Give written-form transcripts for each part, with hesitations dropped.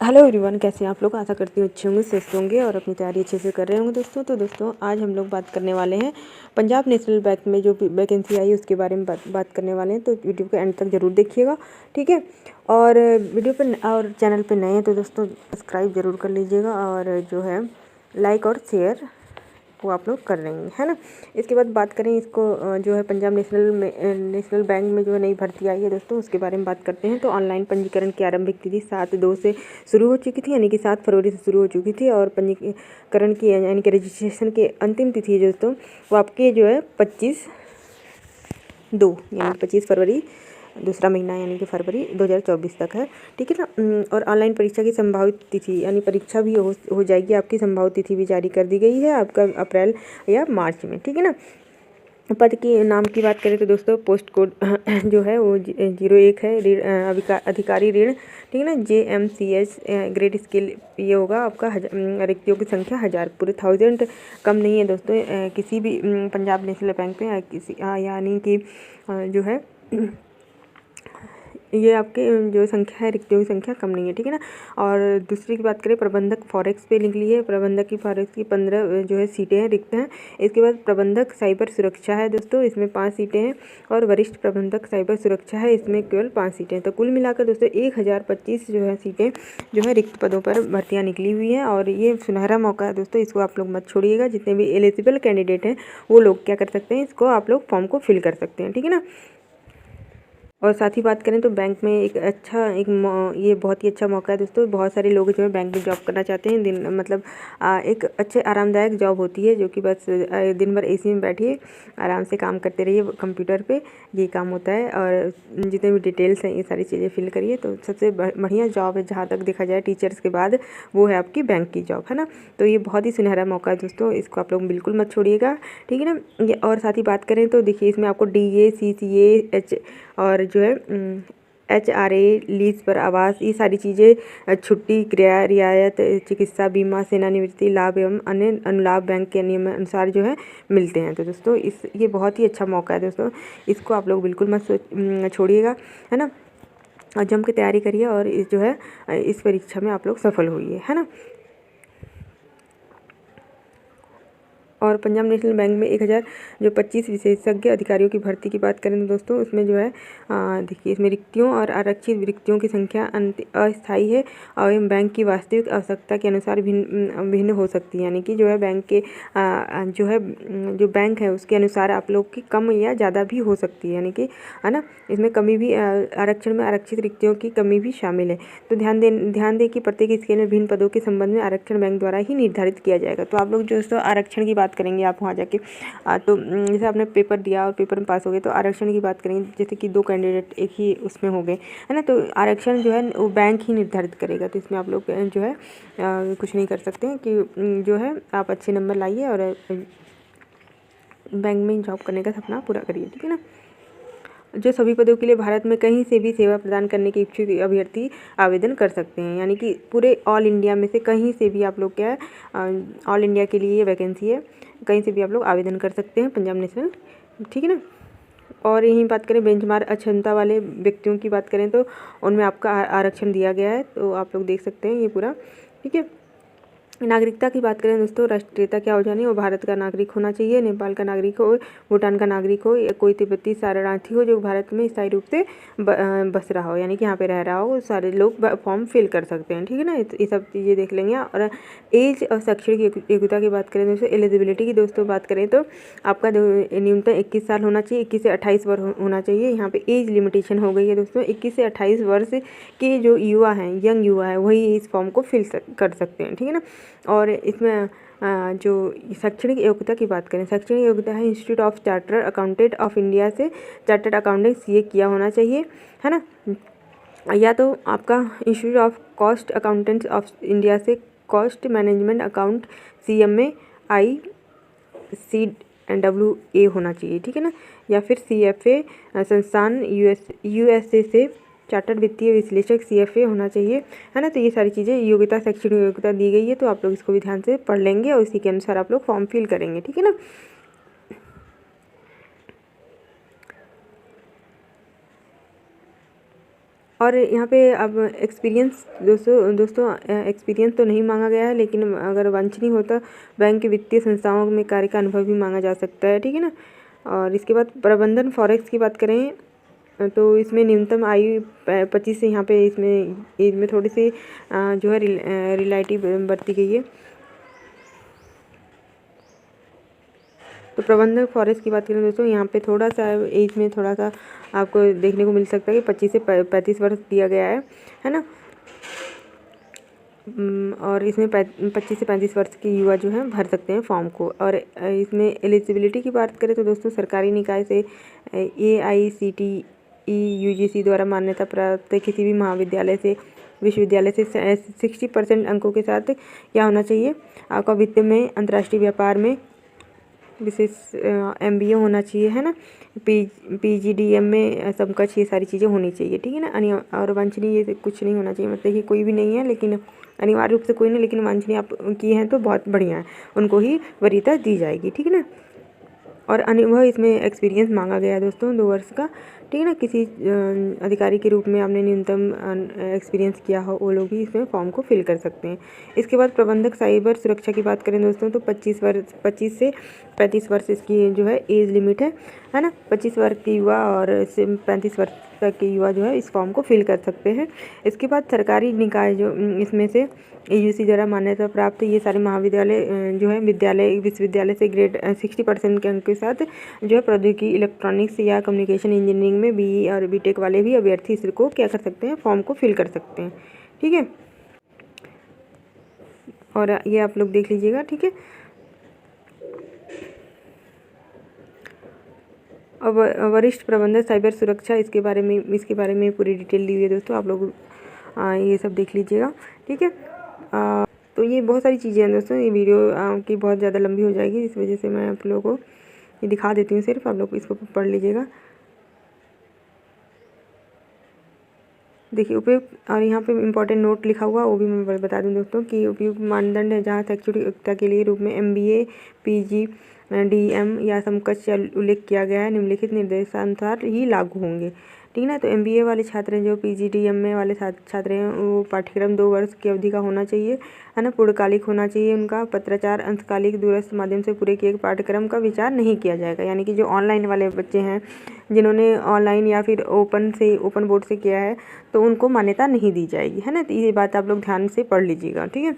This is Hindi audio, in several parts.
हेलो एवरीवन, कैसे हैं आप लोग। आशा करती हूँ अच्छे होंगे, स्वस्थ होंगे और अपनी तैयारी अच्छे से कर रहे होंगे दोस्तों। तो दोस्तों आज हम लोग बात करने वाले हैं पंजाब नेशनल बैंक में जो वैकेंसी आई उसके बारे में बात करने वाले हैं। तो वीडियो के एंड तक ज़रूर देखिएगा, ठीक है। और वीडियो पर और चैनल पर नए हैं तो दोस्तों सब्सक्राइब ज़रूर कर लीजिएगा और जो है लाइक और शेयर वो आप लोग कर रहे हैं, है ना। इसके बाद बात करें इसको जो है पंजाब नेशनल बैंक में जो है नई भर्ती आई है दोस्तों, उसके बारे में बात करते हैं। तो ऑनलाइन पंजीकरण की आरंभिक तिथि 7/2 से शुरू हो चुकी थी, यानी कि 7 फरवरी से शुरू हो चुकी थी। और पंजीकरण की यानी कि रजिस्ट्रेशन की अंतिम तिथि है दोस्तों वो आपके जो है 25/2 यानी कि 25 फरवरी दूसरा महीना यानी कि फरवरी 2024 तक है, ठीक है ना। और ऑनलाइन परीक्षा की संभावित तिथि यानी परीक्षा भी हो जाएगी, आपकी संभावित तिथि भी जारी कर दी गई है आपका अप्रैल या मार्च में, ठीक है ना। पद की नाम की बात करें तो दोस्तों पोस्ट कोड जो है वो 01 है, ऋण अधिकारी ऋण, ठीक है ना। JMCS ग्रेड स्केल ये होगा आपका। रिक्तियों की संख्या 1000, पूरे 1000 कम नहीं है दोस्तों किसी भी पंजाब नेशनल बैंक में किसी यानी कि जो है ये आपके जो संख्या है रिक्तियों की संख्या कम नहीं है, ठीक है ना। और दूसरी की बात करें प्रबंधक फॉरेक्स पे निकली है। प्रबंधक की फॉरेक्स की 15 जो है सीटें हैं, रिक्त हैं। इसके बाद प्रबंधक साइबर सुरक्षा है दोस्तों, इसमें 5 सीटें हैं। और वरिष्ठ प्रबंधक साइबर सुरक्षा है, इसमें केवल 5 सीटें हैं। तो कुल मिलाकर दोस्तों 1025 जो है सीटें जो है रिक्त पदों पर भर्तियाँ निकली हुई हैं। और ये सुनहरा मौका है दोस्तों, इसको आप लोग मत छोड़िएगा। जितने भी एलिजिबल कैंडिडेट हैं वो लोग क्या कर सकते हैं, इसको आप लोग फॉर्म को फिल कर सकते हैं, ठीक है ना। और साथ ही बात करें तो बैंक में ये बहुत ही अच्छा मौका है दोस्तों। बहुत सारे लोग जो है बैंक में जॉब करना चाहते हैं। मतलब एक अच्छे आरामदायक जॉब होती है जो कि बस दिन भर AC में बैठिए, आराम से काम करते रहिए कंप्यूटर पे, ये काम होता है। और जितने भी डिटेल्स हैं ये सारी चीज़ें फिल करिए। तो सबसे बढ़िया जॉब है जहाँ तक देखा जाए टीचर्स के बाद, वो है आपकी बैंक की जॉब, है ना। तो ये बहुत ही सुनहरा मौका है दोस्तों, इसको आप लोग बिल्कुल मत छोड़िएगा, ठीक है ना। ये और साथ ही बात करें तो देखिए इसमें आपको DA CCA और जो है HRA लीज पर आवास, ये सारी चीज़ें, छुट्टी, किराया, रियायत, चिकित्सा बीमा, सेवानिवृत्ति लाभ एवं अन्य अनुलाभ बैंक के नियम अनुसार जो है मिलते हैं। तो दोस्तों ये बहुत ही अच्छा मौका है दोस्तों, इसको आप लोग बिल्कुल मत छोड़िएगा, है ना। और जम के तैयारी करिए और जो है इस परीक्षा में आप लोग सफल होइए, है ना। और पंजाब नेशनल बैंक में 1025 विशेषज्ञ अधिकारियों की भर्ती की बात करें तो दोस्तों उसमें जो है देखिए इसमें रिक्तियों और आरक्षित रिक्तियों की संख्या अस्थायी है और बैंक की वास्तविक आवश्यकता के अनुसार भिन्न हो सकती है। यानी कि जो है बैंक के जो बैंक है उसके अनुसार आप लोग की कम या ज़्यादा भी हो सकती है, यानी कि, है ना। इसमें कमी भी आरक्षण में आरक्षित रिक्तियों की कमी भी शामिल है। तो ध्यान दें कि प्रत्येक स्केल में भिन्न पदों के संबंध में आरक्षण बैंक द्वारा ही निर्धारित किया जाएगा। तो आप लोग जो दोस्तों आरक्षण की बात करेंगे आप वहाँ जाके तो जैसे आपने पेपर दिया और पेपर में पास हो गए तो आरक्षण की बात करेंगे, जैसे कि 2 कैंडिडेट एक ही उसमें हो गए, है ना। तो आरक्षण जो है वो बैंक ही निर्धारित करेगा। तो इसमें आप लोग जो है कुछ नहीं कर सकते हैं कि जो है आप अच्छे नंबर लाइए और बैंक में जॉब करने का सपना पूरा करिए, ठीक है ना। जो सभी पदों के लिए भारत में कहीं से भी सेवा प्रदान करने के इच्छुक अभ्यर्थी आवेदन कर सकते हैं। यानी कि पूरे ऑल इंडिया में से कहीं से भी आप लोग क्या है, ऑल इंडिया के लिए ये वैकेंसी है, कहीं से भी आप लोग आवेदन कर सकते हैं पंजाब नेशनल, ठीक है ना। और यहीं बात करें बेंचमार्क अक्षमता वाले व्यक्तियों की बात करें तो उनमें आपका आरक्षण दिया गया है, तो आप लोग देख सकते हैं ये पूरा, ठीक है। नागरिकता की बात करें दोस्तों, राष्ट्रीयता क्या हो जानी, वो भारत का नागरिक होना चाहिए, नेपाल का नागरिक हो, भूटान का नागरिक हो, या कोई तिब्बती शरणार्थी हो जो भारत में स्थायी रूप से बस रहा हो, यानी कि यहाँ पे रह रहा हो, सारे लोग फॉर्म फिल कर सकते हैं, ठीक है ना। ये सब चीज़ें देख लेंगे। और एज और शैक्षणिक योग्यता की बात करें दोस्तों, एलिजिबिलिटी की दोस्तों बात करें तो आपका न्यूनतम 21 साल होना चाहिए, 21 से 28 वर्ष होना चाहिए। यहाँ पे एज लिमिटेशन हो गई है दोस्तों, 21 से 28 वर्ष के जो युवा हैं, यंग युवा है, वही इस फॉर्म को फिल कर सकते हैं, ठीक है ना। और इसमें जो शैक्षणिक योग्यता की बात करें, शैक्षणिक योग्यता है Institute of Chartered Accountant of India से चार्टर्ड अकाउंटेंट CA किया होना चाहिए, है ना। या तो आपका Institute of Cost Accountants of India से cost management account CMA ICWA होना चाहिए, ठीक है ना। या फिर CFA संस्थान USA से चार्टर्ड वित्तीय विश्लेषक CFA होना चाहिए, है ना। तो ये सारी चीज़ें योग्यता शैक्षणिक योग्यता दी गई है, तो आप लोग इसको भी ध्यान से पढ़ लेंगे और इसी के अनुसार आप लोग फॉर्म फिल करेंगे, ठीक है ना। और यहाँ पे अब एक्सपीरियंस दोस्तों एक्सपीरियंस तो नहीं मांगा गया है, लेकिन अगर वांछनीय होता बैंक की वित्तीय संस्थाओं में कार्य का अनुभव भी मांगा जा सकता है, ठीक है ना। और इसके बाद प्रबंधन फॉरेक्स की बात करें तो इसमें न्यूनतम आयु 25 से यहाँ पे इसमें एज में थोड़ी सी जो है रिलेटिव बरती गई है। तो प्रबंधक फॉरेस्ट की बात करें दोस्तों, यहाँ पे थोड़ा सा एज में थोड़ा सा आपको देखने को मिल सकता है कि 25 से 35 वर्ष दिया गया है ना। और इसमें 25 से 35 वर्ष की युवा जो है भर सकते हैं फॉर्म को। और इसमें एलिजिबिलिटी की बात करें तो दोस्तों सरकारी निकाय से AICTE UGC द्वारा मान्यता प्राप्त किसी भी महाविद्यालय से विश्वविद्यालय से 60% अंकों के साथ क्या होना चाहिए, आपका वित्त में अंतर्राष्ट्रीय व्यापार में विशेष MBA होना चाहिए, है ना। PGDM में समकक्ष ये सारी चीज़ें होनी चाहिए, ठीक है ना। और वांछनीय ये कुछ नहीं होना चाहिए, मतलब कि कोई भी नहीं है, लेकिन अनिवार्य रूप से कोई नहीं, लेकिन वांछनीय आप की हैं तो बहुत बढ़िया है, उनको ही वरीयता दी जाएगी, ठीक है ना। और अनुभव इसमें एक्सपीरियंस मांगा गया है दोस्तों 2 वर्ष का, ठीक है ना। किसी अधिकारी के रूप में आपने न्यूनतम एक्सपीरियंस किया हो, वो लोग भी इसमें फॉर्म को फिल कर सकते हैं। इसके बाद प्रबंधक साइबर सुरक्षा की बात करें दोस्तों तो 25 से 35 वर्ष इसकी जो है एज लिमिट है ना। 25 वर्ष की युवा और 35 वर्ष तक के युवा जो है इस फॉर्म को फिल कर सकते हैं। इसके बाद सरकारी निकाय जो इसमें से UGC द्वारा मान्यता प्राप्त ये सारे महाविद्यालय जो है विश्वविद्यालय से ग्रेड 60% के अंक के साथ जो है प्रौद्योगिकी इलेक्ट्रॉनिक्स या कम्युनिकेशन इंजीनियरिंग में BE और BTech वाले भी अभ्यर्थी इसको क्या कर सकते हैं, फॉर्म को फिल कर सकते हैं, ठीक है। और ये आप लोग देख लीजिएगा, ठीक है। अब वरिष्ठ प्रबंधक साइबर सुरक्षा इसके बारे में पूरी डिटेल दी हुई है दोस्तों, आप लोग ये सब देख लीजिएगा, ठीक है। तो ये बहुत सारी चीज़ें हैं दोस्तों, ये वीडियो की बहुत ज़्यादा लंबी हो जाएगी, इस वजह से मैं आप लोगों को ये दिखा देती हूँ, सिर्फ आप लोग इसको पढ़ लीजिएगा। देखिए उपयुक्त, और यहाँ पे इम्पोर्टेंट नोट लिखा हुआ वो भी मैं बता दूँ दोस्तों कि उपयुक्त मानदंड है जहाँ शैक्षणिक योग्यता के लिए रूप में MBA PGDM या समकक्ष उल्लेख किया गया है, निम्नलिखित निर्देशानुसार ही लागू होंगे, ठीक है ना। तो MBA वाले छात्र हैं, जो PGDM में वाले छात्र हैं, वो पाठ्यक्रम 2 वर्ष की अवधि का होना चाहिए, है ना। पूर्णकालिक होना चाहिए उनका, पत्राचार अंशकालिक दूरस्थ माध्यम से पूरे किए पाठ्यक्रम का विचार नहीं किया जाएगा। यानी कि जो ऑनलाइन वाले बच्चे हैं, जिन्होंने ऑनलाइन या फिर ओपन बोर्ड से किया है, तो उनको मान्यता नहीं दी जाएगी, है ना। तो ये बात आप लोग ध्यान से पढ़ लीजिएगा, ठीक है।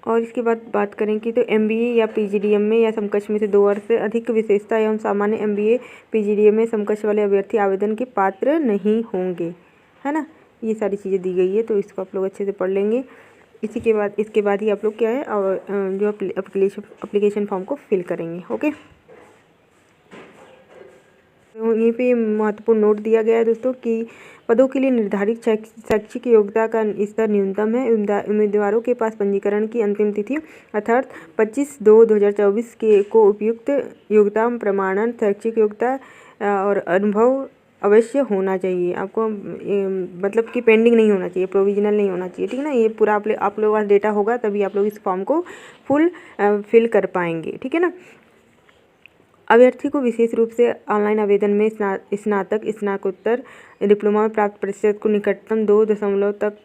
और इसके बाद बात करें कि तो MBA या PGDM में या समकक्ष में से 2 वर्ष से अधिक विशेषता एवं सामान्य MBA PGDM में समकक्ष वाले अभ्यर्थी आवेदन के पात्र नहीं होंगे, है ना। ये सारी चीज़ें दी गई है, तो इसको आप लोग अच्छे से पढ़ लेंगे। इसके बाद ही आप लोग क्या है और जो एप्लीकेशन फॉर्म को फिल करेंगे, ओके। यहीं पे महत्वपूर्ण नोट दिया गया है दोस्तों कि पदों के लिए निर्धारित शैक्षिक योग्यता का स्तर न्यूनतम है। उम्मीदवारों के पास पंजीकरण की अंतिम तिथि अर्थात 25/2/2024 को उपयुक्त योग्यता प्रमाणन शैक्षिक योग्यता और अनुभव अवश्य होना चाहिए। आपको मतलब कि पेंडिंग नहीं होना चाहिए, प्रोविजनल नहीं होना चाहिए, ठीक है ना। ये पूरा आप लोगों के पास डेटा होगा तभी आप लोग इस फॉर्म को फिल कर पाएंगे, ठीक है ना। अभ्यर्थी को विशेष रूप से ऑनलाइन आवेदन में स्नातक स्नातकोत्तर डिप्लोमा में प्राप्त प्रतिशत को निकटतम 2 तक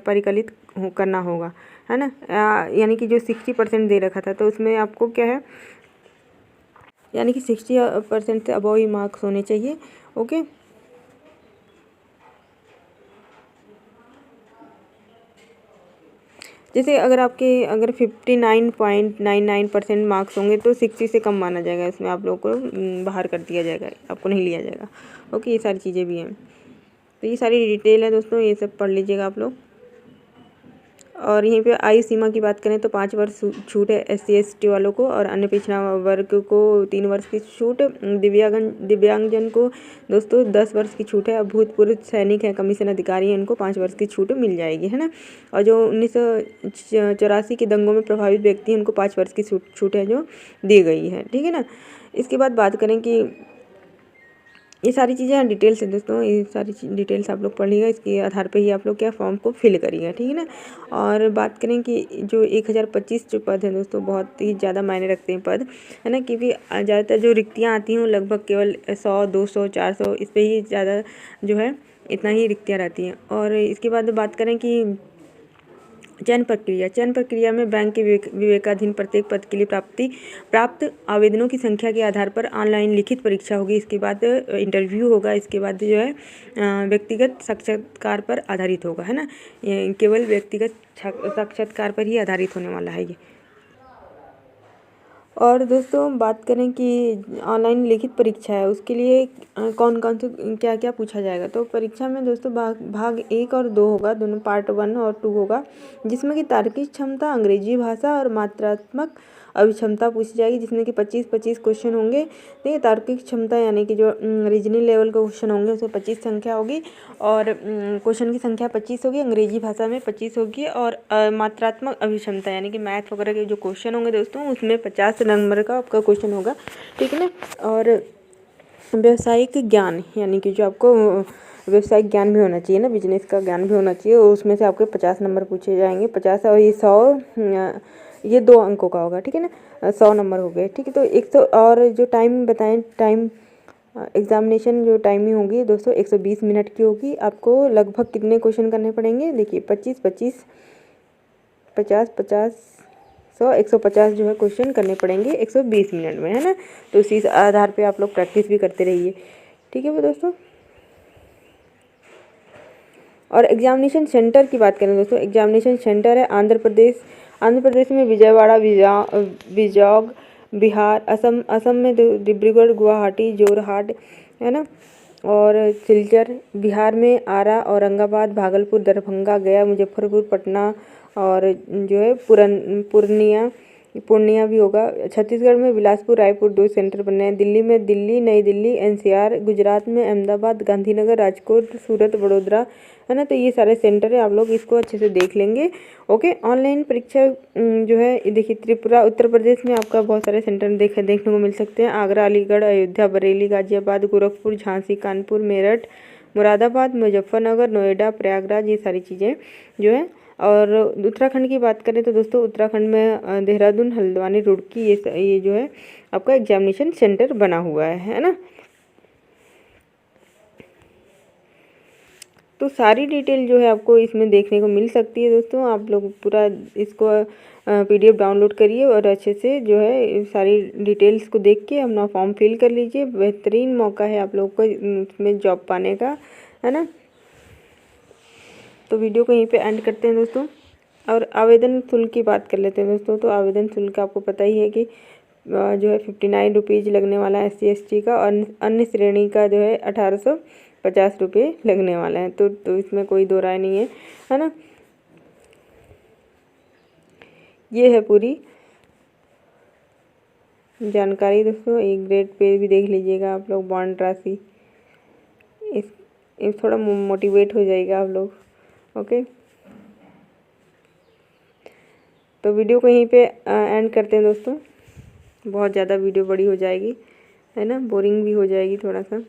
परिकलित करना होगा, है ना। यानी कि जो 60% दे रखा था, तो उसमें आपको क्या है, यानी कि 60% से अबव ही मार्क्स होने चाहिए, ओके। जैसे अगर 59.99% मार्क्स होंगे तो 60 से कम माना जाएगा, इसमें आप लोगों को बाहर कर दिया जाएगा, आपको नहीं लिया जाएगा, ओके। ये सारी चीज़ें भी हैं, तो ये सारी डिटेल है दोस्तों, ये सब पढ़ लीजिएगा आप लोग। और यहीं पे आयु सीमा की बात करें तो 5 वर्ष छूट है SC/ST वालों को, और अन्य पिछड़ा वर्ग को 3 वर्ष की छूट। दिव्यांगजन को दोस्तों 10 वर्ष की छूट है। भूतपूर्व सैनिक हैं, कमीशन अधिकारी हैं, इनको 5 वर्ष की छूट मिल जाएगी, है ना। और जो 1984 के दंगों में प्रभावित व्यक्ति हैं, उनको 5 वर्ष की छूट है जो दी गई है, ठीक है ना। इसके बाद बात करें कि ये सारी चीज़ें यहाँ डिटेल्स है दोस्तों, ये सारी डिटेल्स आप लोग पढ़िएगा, इसके आधार पे ही आप लोग क्या फॉर्म को फिल करिएगा, ठीक है ना। और बात करें कि जो 1025 जो पद हैं दोस्तों, बहुत ही ज़्यादा मायने रखते हैं पद, है ना, क्योंकि ज़्यादातर जो रिक्तियाँ आती हैं वो लगभग केवल 100, 200, 400 इस पर ही ज़्यादा जो है इतना ही रिक्तियाँ रहती हैं। और इसके बाद बात करें कि चयन प्रक्रिया में बैंक के विवेकाधीन प्रत्येक पद के लिए प्राप्त आवेदनों की संख्या के आधार पर ऑनलाइन लिखित परीक्षा होगी, इसके बाद इंटरव्यू होगा, इसके बाद जो है व्यक्तिगत साक्षात्कार पर आधारित होगा, है ना। केवल व्यक्तिगत साक्षात्कार पर ही आधारित होने वाला है ये। और दोस्तों बात करें कि ऑनलाइन लिखित परीक्षा है, उसके लिए कौन कौन से क्या क्या पूछा जाएगा। तो परीक्षा में दोस्तों भाग 1 और 2 होगा, दोनों पार्ट 1 और 2 होगा, जिसमें कि तार्किक क्षमता, अंग्रेजी भाषा और मात्रात्मक अभिक्षमता पूछी जाएगी, जिसमें कि 25-25 क्वेश्चन होंगे। ठीक है, तार्किक क्षमता यानी कि जो रीजनिंग लेवल का क्वेश्चन होंगे उसमें 25 संख्या होगी, और क्वेश्चन की संख्या 25 होगी, अंग्रेजी भाषा में 25 होगी, और मात्रात्मक अभिक्षमता यानी कि मैथ वगैरह के जो क्वेश्चन होंगे दोस्तों उसमें 50 नंबर का आपका क्वेश्चन होगा, ठीक है ना। और व्यावसायिक ज्ञान यानी कि जो आपको व्यावसायिक ज्ञान भी होना चाहिए ना, बिजनेस का ज्ञान भी होना चाहिए, और उसमें से आपके 50 नंबर पूछे जाएंगे, 50 और ये 100 ये 2 अंकों का होगा, ठीक है ना, 100 नंबर हो गए, ठीक है। तो 100 और जो टाइम बताएं, टाइम एग्जामिनेशन जो टाइमिंग होगी दोस्तों 120 मिनट की होगी। आपको लगभग कितने क्वेश्चन करने पड़ेंगे, देखिए 25-25, 50-50, 100, 150 जो है क्वेश्चन करने पड़ेंगे 120 मिनट में, है ना। तो इसी आधार पे आप लोग प्रैक्टिस भी करते रहिए, ठीक है वो दोस्तों। और एग्जामिनेशन सेंटर की बात करें दोस्तों, एग्जामिनेशन सेंटर है आंध्र प्रदेश में विजयवाड़ा, विजॉग बिहार, असम में डिब्रूगढ़, गुवाहाटी, जोरहाट, है ना, और सिलचर, बिहार में आरा, औरंगाबाद, भागलपुर, दरभंगा, गया, मुजफ्फरपुर, पटना, और जो है पूर्णिया भी होगा। छत्तीसगढ़ में बिलासपुर, रायपुर 2 सेंटर बने हैं। दिल्ली में नई दिल्ली, एनसीआर, गुजरात में अहमदाबाद, गांधीनगर, राजकोट, सूरत, वडोदरा, है ना। तो ये सारे सेंटर है, आप लोग इसको अच्छे से देख लेंगे, ओके। ऑनलाइन परीक्षा जो है देखिए त्रिपुरा, उत्तर प्रदेश में आपका बहुत सारे सेंटर देखने को मिल सकते हैं। आगरा, अलीगढ़, अयोध्या, बरेली, गाजियाबाद, गोरखपुर, झांसी, कानपुर, मेरठ, मुरादाबाद, मुजफ्फरनगर, नोएडा, प्रयागराज, ये सारी चीज़ें जो है। और उत्तराखंड की बात करें तो दोस्तों उत्तराखंड में देहरादून, हल्द्वानी, रुड़की, ये जो है आपका एग्जामिनेशन सेंटर बना हुआ है ना। तो सारी डिटेल जो है आपको इसमें देखने को मिल सकती है दोस्तों। आप लोग पूरा इसको PDF डाउनलोड करिए और अच्छे से जो है सारी डिटेल्स को देख के अपना फॉर्म फिल कर लीजिए। बेहतरीन मौका है आप लोग को इसमें जॉब पाने का, है ना। तो वीडियो को यहीं पे एंड करते हैं दोस्तों। और आवेदन शुल्क की बात कर लेते हैं दोस्तों। तो आवेदन शुल्क आपको पता ही है कि जो है 59 रुपीज़ लगने वाला है SC ST का, और अन्य श्रेणी का जो है 1850 रुपये लगने वाला है। तो इसमें कोई दो राय नहीं है ना। ये है पूरी जानकारी दोस्तों। एक ग्रेड पे भी देख लीजिएगा आप लोग, बॉन्ड राशि, इस थोड़ा मोटिवेट हो जाएगा आप लोग, ओके। तो वीडियो को यहीं पे एंड करते हैं दोस्तों। बहुत ज़्यादा वीडियो बड़ी हो जाएगी, है ना, बोरिंग भी हो जाएगी थोड़ा सा।